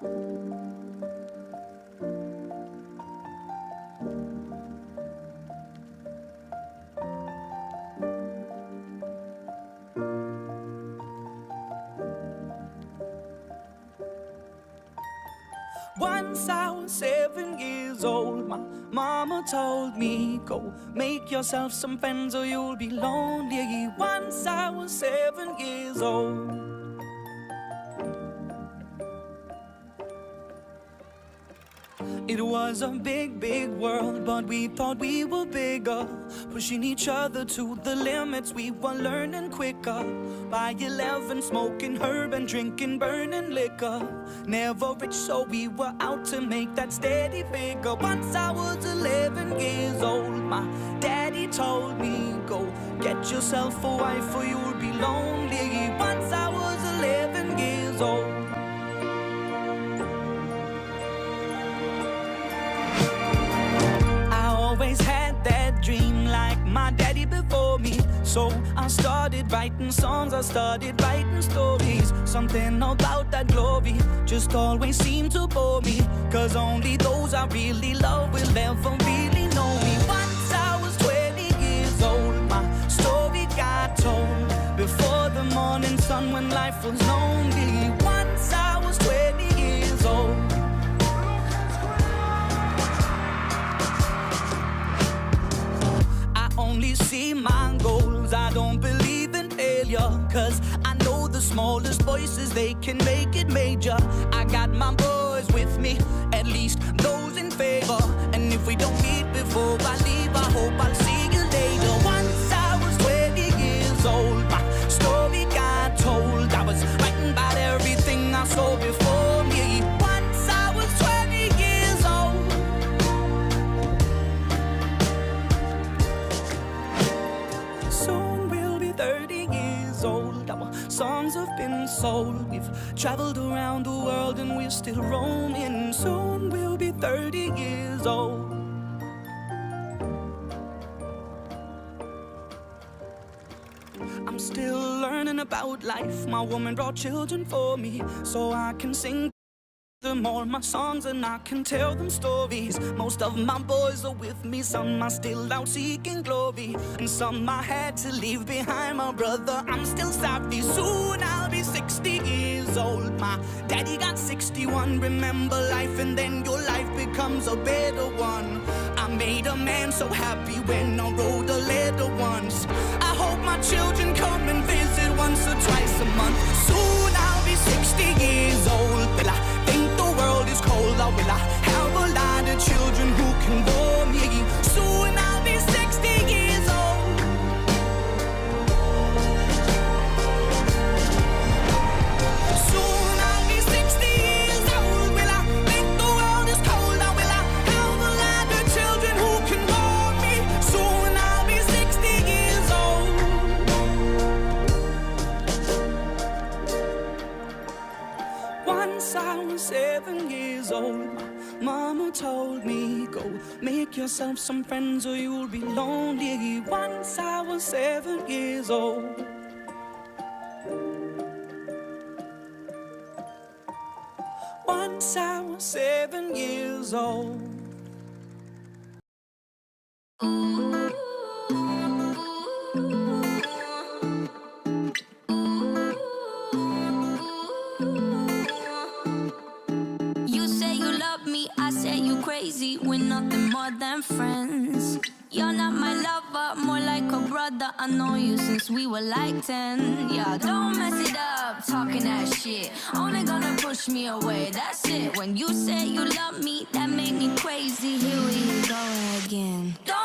Once I was 7 years old, my mama told me, go make yourself some friends or you'll be lonely. Once I was 7 years old. It was a big, big world, but we thought we were bigger, pushing each other to the limits. We were learning quicker. By 11, smoking herb and drinking burning liquor. Never rich, so we were out to make that steady figure. Once I was 11 years old, my daddy told me, go get yourself a wife or you'll be lonely. Once I was 11 years old. Always had that dream like my daddy before me. So I started writing songs, I started writing stories. Something about that glory just always seemed to bore me, 'cause only those I really love will ever really know me. Once I was 20 years old, my story got told before the morning sun when life was lonely. Once I was 20 years old. Only see my goals, I don't believe in failure, 'cause I know the smallest voices, they can make it major. I got my boys with me, at least those in favor. And if we don't meet before I leave, I hope I'll see you later. Once I was 20 years old, my story got told. I was writing about everything I saw before me. Once I was 20 years old. Soon we'll be 30 years old. Our songs have been sold. We've traveled around the world and we're still roaming. Soon we'll be 30 years old. I'm still learning about life. My woman brought children for me, so I can sing them all my songs and I can tell them stories. Most of my boys are with me, some are still out seeking glory, and some I had to leave behind. My brother, I'm still sorry. Soon I'll be 60 years old. My daddy got 61. Remember life and then your life becomes a better one. I made a man so happy when I wrote a letter once. I hope my children come and visit once or twice a month. Soon I'll be 60 years old. Will I think the world is cold, or will I have a lot of children who can bore me? Soon I'll be 60 years old. Soon I'll be 60 years old. Will I think the world is cold, or will I have a lot of children who can bore me? Soon I'll be 60 years old. Once I was 7 years old, my mama told me, go make yourself some friends or you'll be lonely. Once I was 7 years old. Once I was 7 years old. Crazy, we're nothing more than friends. You're not my lover, more like a brother. I know you since we were like 10. Yeah, don't mess it up, talking that shit. Only gonna push me away, that's it. When you say you love me, that made me crazy. Here we go again. Don't